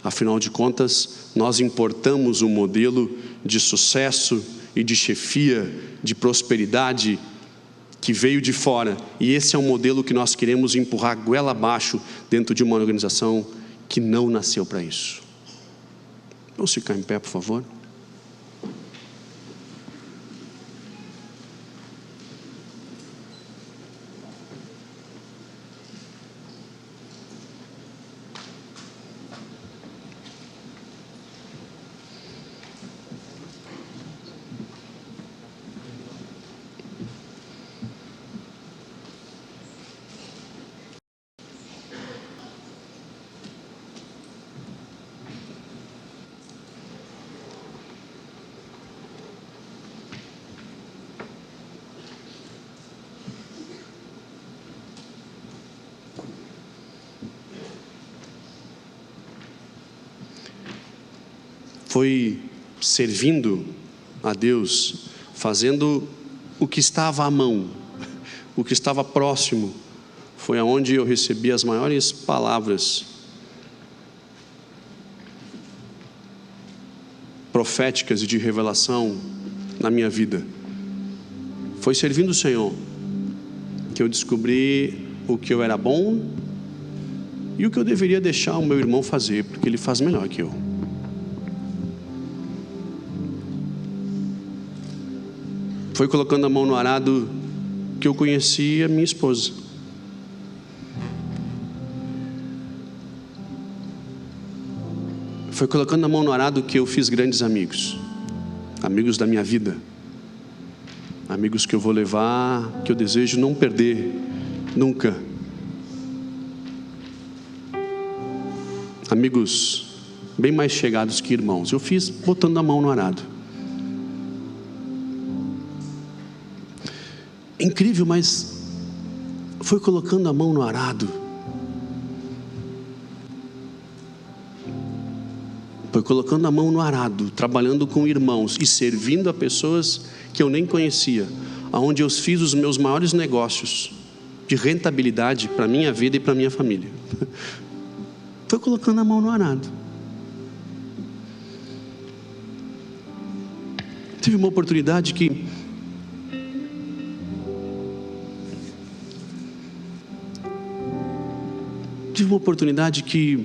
Afinal de contas, nós importamos um modelo de sucesso e de chefia, de prosperidade, que veio de fora, e esse é um modelo que nós queremos empurrar goela abaixo dentro de uma organização que não nasceu para isso. Vamos ficar em pé, por favor? Foi servindo a Deus, fazendo o que estava à mão, o que estava próximo, foi aonde eu recebi as maiores palavras proféticas e de revelação na minha vida. Foi servindo o Senhor que eu descobri o que eu era bom e o que eu deveria deixar o meu irmão fazer, porque ele faz melhor que eu. Foi colocando a mão no arado que eu conheci a minha esposa. Foi colocando a mão no arado que eu fiz grandes amigos. Amigos da minha vida. Amigos que eu vou levar, que eu desejo não perder nunca. Amigos bem mais chegados que irmãos. Eu fiz botando a mão no arado. Incrível, mas foi colocando a mão no arado. Foi colocando a mão no arado, trabalhando com irmãos e servindo a pessoas que eu nem conhecia, aonde eu fiz os meus maiores negócios de rentabilidade para a minha vida e para a minha família. Foi colocando a mão no arado. Tive uma oportunidade que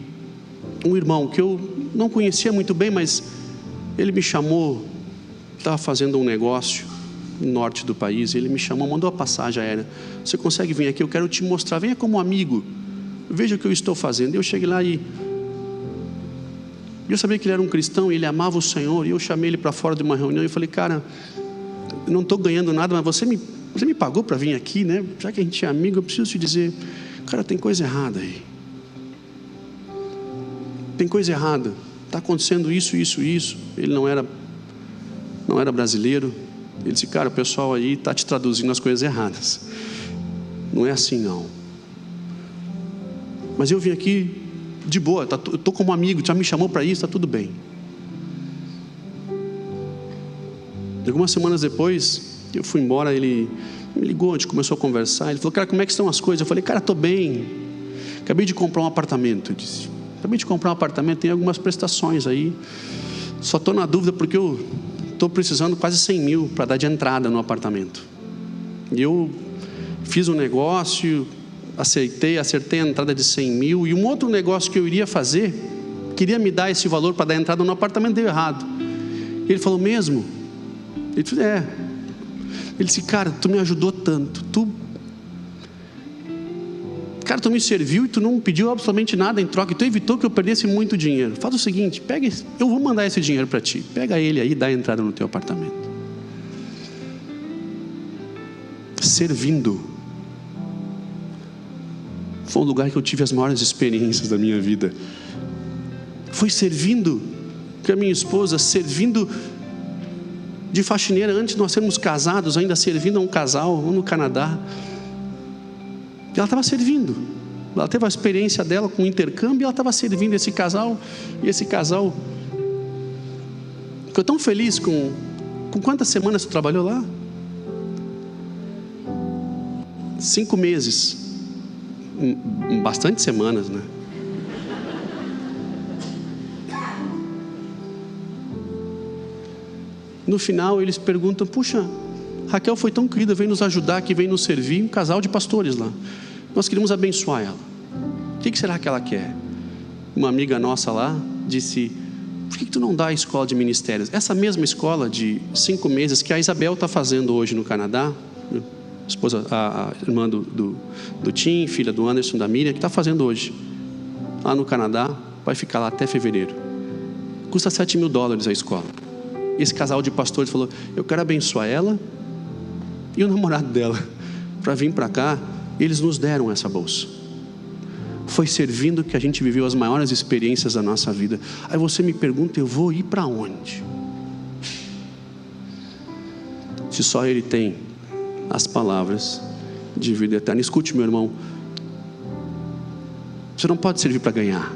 um irmão que eu não conhecia muito bem, mas ele me chamou, estava fazendo um negócio no norte do país, ele me chamou, mandou a passagem aérea. Você consegue vir aqui? Eu quero te mostrar, venha como amigo, veja o que eu estou fazendo. Eu cheguei lá e eu sabia que ele era um cristão, ele amava o Senhor, e eu chamei ele para fora de uma reunião e falei: cara, eu não estou ganhando nada, mas você me pagou para vir aqui, né? Já que a gente é amigo, eu preciso te dizer, cara, tem coisa errada aí. Tem coisa errada, está acontecendo isso. Ele não era brasileiro. Ele disse: cara, o pessoal aí está te traduzindo as coisas erradas, não é assim não. Mas eu vim aqui de boa, eu estou como amigo, já me chamou para isso, está tudo bem. Algumas semanas depois, eu fui embora, ele me ligou, a gente começou a conversar. Ele falou: cara, como é que estão as coisas? Eu falei: cara, estou bem, acabei de comprar um apartamento. Eu disse: acabei de comprar um apartamento, tem algumas prestações aí, só estou na dúvida porque eu estou precisando quase 100 mil para dar de entrada no apartamento. E eu fiz um negócio, acertei a entrada de 100 mil, e um outro negócio que eu iria fazer, queria me dar esse valor para dar entrada no apartamento, deu errado. Ele falou: mesmo? Ele disse: é. Ele disse: cara, tu me ajudou tanto, tu me serviu e tu não pediu absolutamente nada em troca, e tu evitou que eu perdesse muito dinheiro. Faz o seguinte, eu vou mandar esse dinheiro para ti, pega ele aí e dá a entrada no teu apartamento. Servindo foi um lugar que eu tive as maiores experiências da minha vida. Foi servindo que a minha esposa, servindo de faxineira, antes de nós sermos casados, ainda servindo a um casal no Canadá. Ela estava servindo, ela teve a experiência dela com o intercâmbio, e ela estava servindo esse casal, e esse casal ficou tão feliz com quantas semanas você trabalhou lá? 5 meses, bastante semanas, né? No final eles perguntam: puxa, Raquel foi tão querida, veio nos ajudar aqui, veio nos servir, um casal de pastores lá, nós queríamos abençoar ela, o que será que ela quer? Uma amiga nossa lá disse: por que tu não dá a escola de ministérios? Essa mesma escola de 5 meses que a Isabel está fazendo hoje no Canadá, a irmã do Tim, filha do Anderson, da Miriam, que está fazendo hoje lá no Canadá, vai ficar lá até fevereiro, custa $7 mil a escola. Esse casal de pastores falou: eu quero abençoar ela e o namorado dela para vir para cá. Eles nos deram essa bolsa. Foi servindo que a gente viveu as maiores experiências da nossa vida. Aí você me pergunta: eu vou ir para onde? Se só Ele tem as palavras de vida eterna. Escute, meu irmão, você não pode servir para ganhar,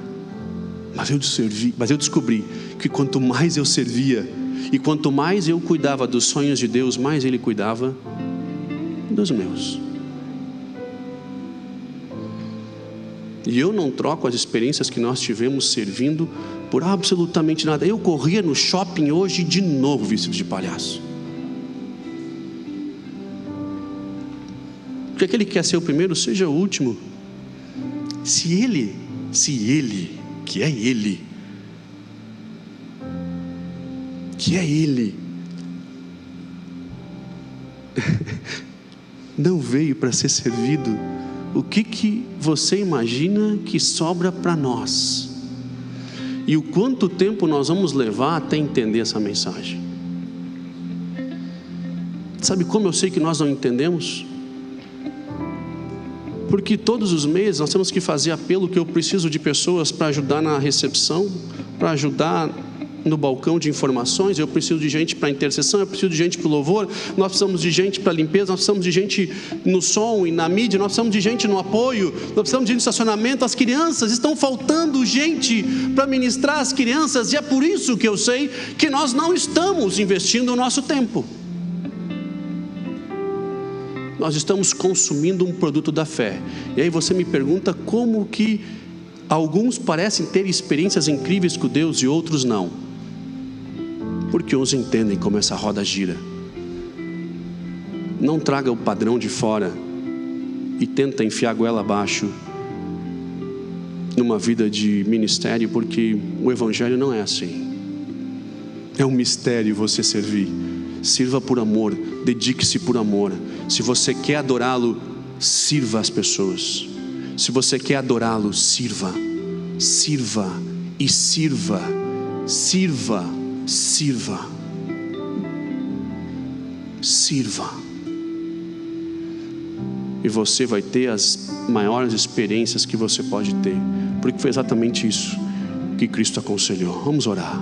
mas eu descobri que quanto mais eu servia e quanto mais eu cuidava dos sonhos de Deus, mais Ele cuidava dos meus. E eu não troco as experiências que nós tivemos servindo por absolutamente nada. Eu corria no shopping hoje de novo vestido de palhaço, porque aquele que quer ser o primeiro, seja o último. Se ele, que é Ele, não veio para ser servido, o que você imagina que sobra para nós? E o quanto tempo nós vamos levar até entender essa mensagem? Sabe como eu sei que nós não entendemos? Porque todos os meses nós temos que fazer apelo que eu preciso de pessoas para ajudar na recepção, para ajudar no balcão de informações, eu preciso de gente para intercessão, eu preciso de gente para o louvor, nós precisamos de gente para limpeza, nós precisamos de gente no som e na mídia, nós precisamos de gente no apoio, nós precisamos de gente no estacionamento. As crianças, estão faltando gente para ministrar as crianças, e é por isso que eu sei que nós não estamos investindo o nosso tempo. Nós estamos consumindo um produto da fé. E aí você me pergunta como que alguns parecem ter experiências incríveis com Deus e outros não. porque uns entendem como essa roda gira. Não traga o padrão de fora e tenta enfiar a goela abaixo numa vida de ministério, porque o evangelho não é assim. É um mistério você servir. Sirva por amor, dedique-se por amor. Se você quer adorá-lo, sirva as pessoas. Se você quer adorá-lo, sirva. Sirva e sirva. Sirva, sirva. Sirva. E você vai ter as maiores experiências que você pode ter, porque foi exatamente isso que Cristo aconselhou. Vamos orar.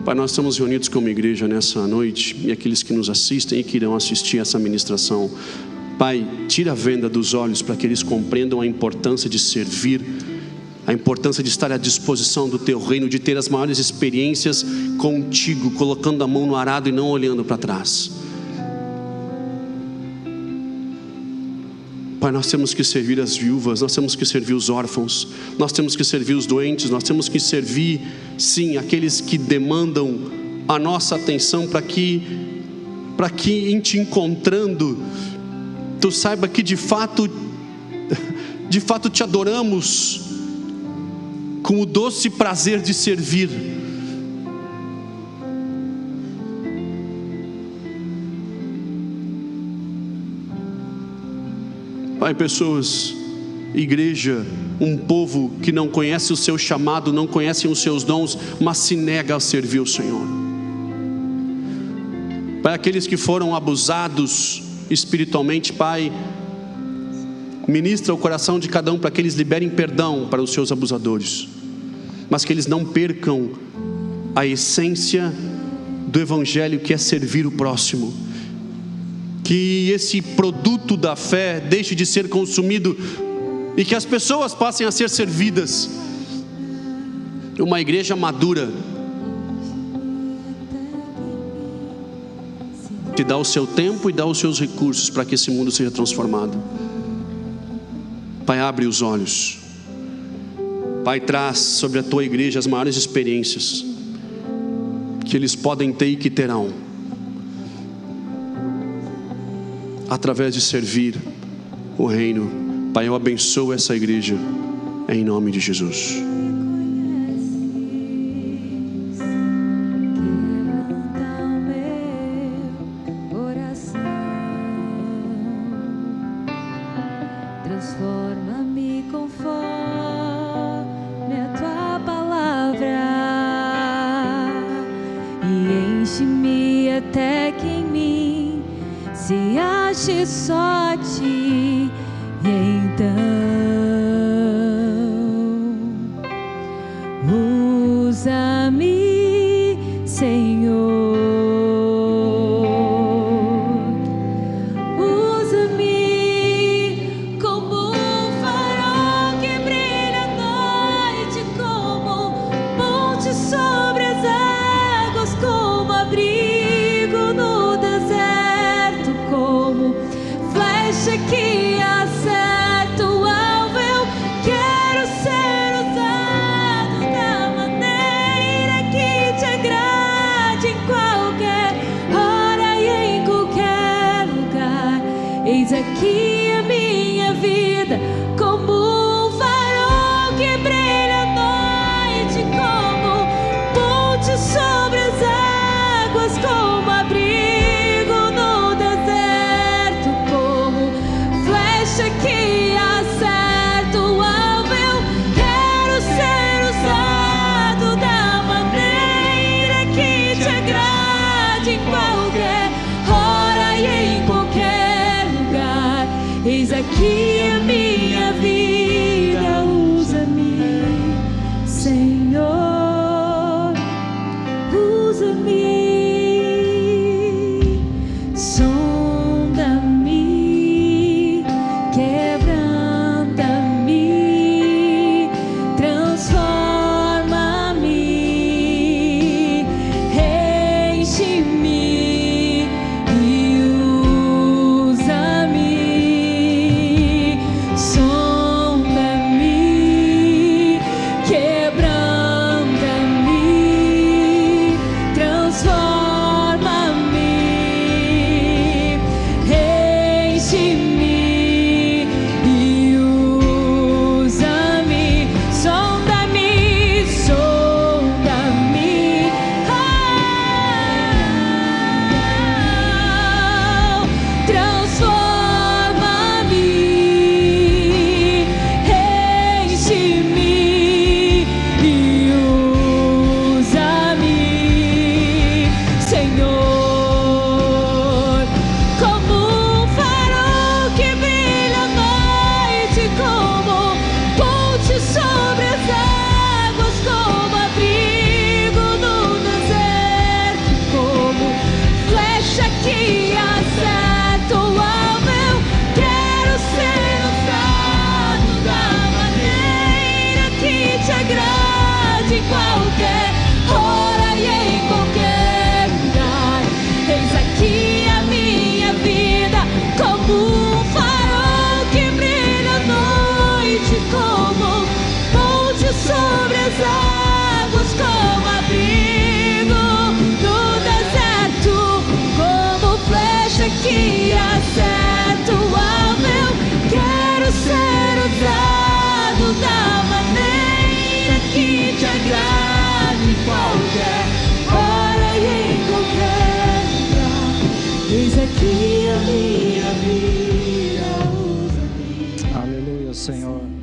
Pai, nós estamos reunidos como igreja nessa noite, e aqueles que nos assistem e que irão assistir essa ministração. Pai, tira a venda dos olhos para que eles compreendam a importância de servir, a importância de estar à disposição do Teu reino, de ter as maiores experiências contigo, colocando a mão no arado e não olhando para trás. Pai, nós temos que servir as viúvas, nós temos que servir os órfãos, nós temos que servir os doentes, nós temos que servir, sim, aqueles que demandam a nossa atenção, para que em Te encontrando, Tu saiba que de fato Te adoramos, com o doce prazer de servir. Pai, pessoas, igreja, um povo que não conhece o seu chamado, não conhece os seus dons, mas se nega a servir o Senhor. Pai, aqueles que foram abusados espiritualmente, Pai, ministra o coração de cada um para que eles liberem perdão para os seus abusadores, mas que eles não percam a essência do evangelho, que é servir o próximo. Que esse produto da fé deixe de ser consumido e que as pessoas passem a ser servidas. Uma igreja madura que dá o seu tempo e dá os seus recursos para que esse mundo seja transformado. Pai, abre os olhos. Pai, traz sobre a Tua igreja as maiores experiências que eles podem ter e que terão, através de servir o reino. Pai, eu abençoo essa igreja, em nome de Jesus. Transforma-me conforme a Tua palavra e enche-me até que em mim se ache só Ti. E então usa-me, Senhor, usa-me como um farol que brilha à noite, como ponte sobre as águas, como abrigo no deserto, como flecha que acerta o alvo. Eu quero ser usado da maneira que Te agrade, em qualquer hora e em qualquer lugar. Eis aqui a minha vida, como um farol que brilha à noite, como ponte sobre as águas, como abrigo no deserto, como flecha que acerta o alvo. Eu quero ser usado da maneira que Te agrade, em qualquer hora e em qualquer lugar. que acerta o alvo. Eu quero ser usado da maneira que te agrade, em qualquer hora e em qualquer lugar. Eis aqui a minha vida, usa-me. Aleluia, Senhor.